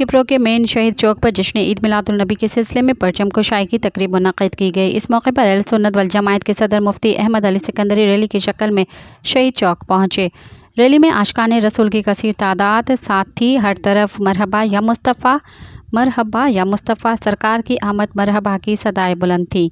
किप्रो के मेन शहीद चौक पर जश्न ईद मिलादुल नबी के सिलसिले में परचम कुशाई की तकरीब मुनक़्क़िद की गई। इस मौके पर अहले सुन्नत वल जमात के सदर मुफ्ती अहमद अली सिकंदरी रैली की शक्ल में शहीद चौक पहुँचे। रैली में आशिकाने रसूल की कसीर तादाद, साथ ही हर तरफ मरहबा या मुस्तफ़ा सरकार की आमद मरहबा की सदाएं बुलंद थी।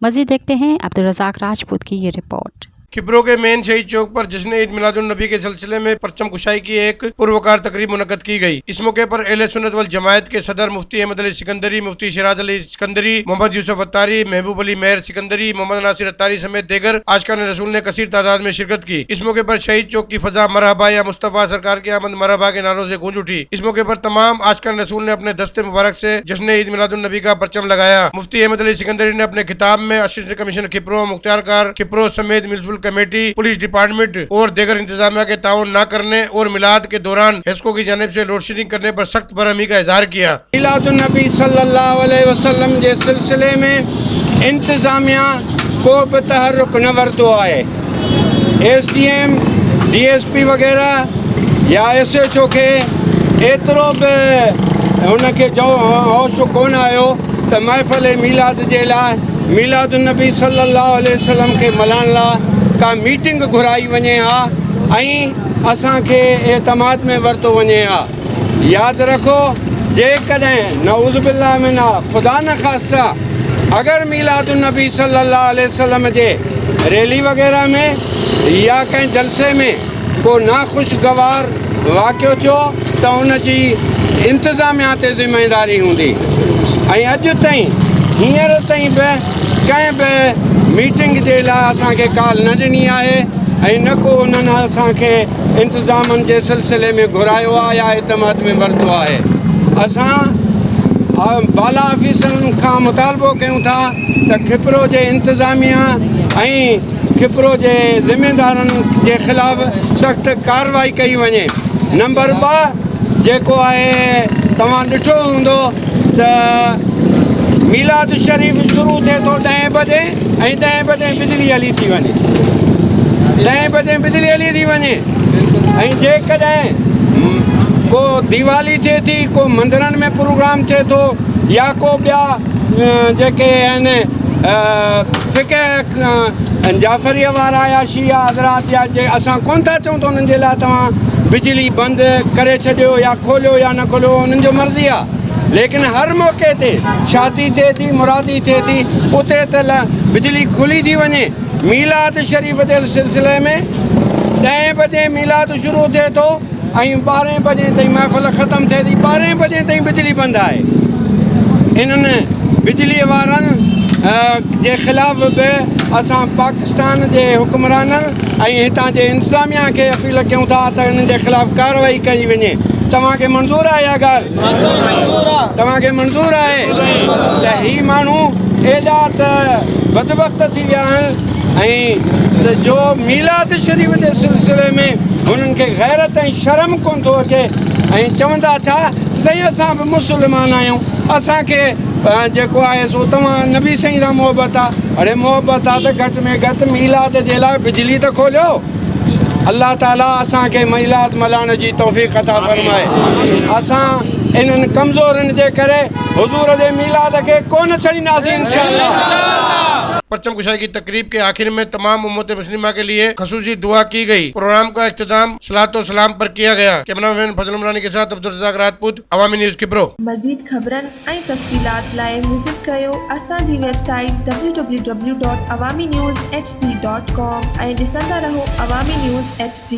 मज़ीद देखते हैं अब्दुल रज़ाक राजपूत की ये रिपोर्ट। किप्रो के मेन शहीद चौक पर जश्न ईद मिलादुल नबी के सिलसिले में परचम कुशाई की एक पुरवकार तकरीब मुनक़्क़िद की गई। इस मौके पर अहले सुन्नत वल जमात के सदर मुफ्ती अहमद अली सिकंदरी, मुफ्ती शिराज अली सिकंदरी, मोहम्मद यूसुफ अत्तारी, महबूब अली मेहर सिकंदरी, मोहम्मद नासिर अत्तारी समेत देगर आशिकान रसूल ने कसीर तादाद में शिरकत की। इस मौके पर शहीद चौक की फजा मरहबा या मुस्तफ़ा सरकार की आमद मरहबा के नारों से गूंज उठी। इस मौके पर तमाम आशिकान रसूल ने अपने दस्ते मुबारक से जश्न ईद मिलादुल नबी का परचम लगाया। मुफ्ती अहमद अली सिकंदरी ने अपने खिताब में असिस्टेंट कमिश्नर किप्रो, मुख्तार किप्रो समेत म्युनिसिपल कमेटी, पुलिस डिपार्टमेंट और देगर इंतजामिया के ताउन न करने और मिलाद के दौरान हेस्को की जानिब से लोड शेडिंग करने पर सख्त बरहमी का इजहार किया। मिलादुन नबी सल्लल्लाहु अलैहि वसल्लम के सिलसिले में इंतजामिया को बि तहरुक न वरतो आहे। SDM, DSP वग़ैरह या SHO खे एतिरो बि हुनखे जो होश कोन आयो त महफ़िल मिलाद जे लाइ मिलादुन नबी सल्लल्लाहु अलैहि वसल्लम खे मल्हाइण लाइ का मीटिंग घुराई वञे हा ऐं असांखे एतमाद में वरितो वञे हा। यादि रखो, जेकॾहिं नऊज़ बिल्लाह मिना ख़ुदा न ख़ास्ता अगरि मिलादुन नबी सल्लल्लाहु अलैहि वसल्लम जे रैली वग़ैरह में या कंहिं जलसे में को नाख़ुशगवार वाक़ियो थियो त उन जी इंतज़ामिया ते ज़िम्मेदारी हूंदी। ऐं अॼु ताईं हींअर ताईं बि कंहिं बि मीटिंग जे लाइ असांखे कॉल न ॾिनी आहे ऐं न को उन्हनि असांखे इंतज़ामनि जे सिलसिले में घुरायो आहे या एतमाद में वरितो आहे। असां बाला ऑफिसरनि खां मुतालबो कयूं था त किप्रो जे इंतज़ामिया ऐं किप्रो जे ज़िम्मेदारनि जे ख़िलाफ़ सख़्तु कार्रवाई कई वञे। नंबर 2 जेको आहे, तव्हां ॾिठो हूंदो त मिलाद शरीफ़ शुरू थिए थो 10 बजे ऐं 10 बजे बिजली हली थी वञे। 10 बजे बिजली हली थी वञे ऐं जेकॾहिं को दीवाली थिए थी, को मंदरनि में प्रोग्राम थिए थो या को ॿिया जेके आहिनि फ़िक़ह जाफ़रीअ वारा या शिया हज़रात या जे असां कोन था चऊं त उन्हनि जे लाइ तव्हां बिजली बंदि करे छॾियो या खोलियो या न खोलियो, उन्हनि जो मर्ज़ी आहे। लेकिन हर मौक़े ते शादी थिए थी, मुरादी थिए थी, उते त बिजली खुली थी वञे। मीलाद शरीफ़ जे सिलसिले में 10 बजे मीलाद शुरू थिए थो ऐं 12 बजे ताईं महफ़िल ख़तमु थिए थी। 12 बजे ताईं बिजली बंदि आहे। इन्हनि बिजली वारनि जे ख़िलाफ़ बि असां पाकिस्तान जे हुक्मराननि ऐं हितां जे इंतज़ामिया खे अपील कयूं था त इन्हनि जे ख़िलाफ़ कार्रवाई कई वञे। तव्हांखे मंज़ूर आहे इहा ॻाल्हि? तव्हांखे मंज़ूर आहे त ही माण्हू एॾा त बदबख़्त थी विया आहिनि ऐं त जो मीलाद शरीफ़ जे सिलसिले में हुननि खे गैरत ऐं शर्म कोन थो अचे ऐं चवंदा छा साईं असां बि मुस्लमान आहियूं, असांखे जेको आहे सो तव्हां नबी साईं सां मोहबत आहे। अड़े मोहबत आहे त घटि में घटि मीलाद जे लाइ बिजली त खोलियो। अल्लाह ताला असांखे मिलाद मल्हाइण जी तौफ़ीक़ अता फ़रमाए। असां इन्हनि कमज़ोरनि जे करे हुज़ूर जे मिलाद खे कोन छॾींदासीं इंशाअल्लाह। परचम कुशाई की तकरीब के आखिर में तमाम उम्मत मुस्लिमा के लिए खसूसी दुआ की गई। प्रोग्राम का इख्तिताम सलातो सलाम पर किया गया। कैमरामैन फजल उमरानी के साथ अब्दुल रज़ाक राजपूत, अवामी न्यूज़ किप्रो। मज़ीद ख़बरनि ऐं तफ़सीलात लाइ विज़िट कयो असांजी वेबसाइट www.awamiNewsHD.com ऐं ॾिसंदा रहो अवामी न्यूज़ HD।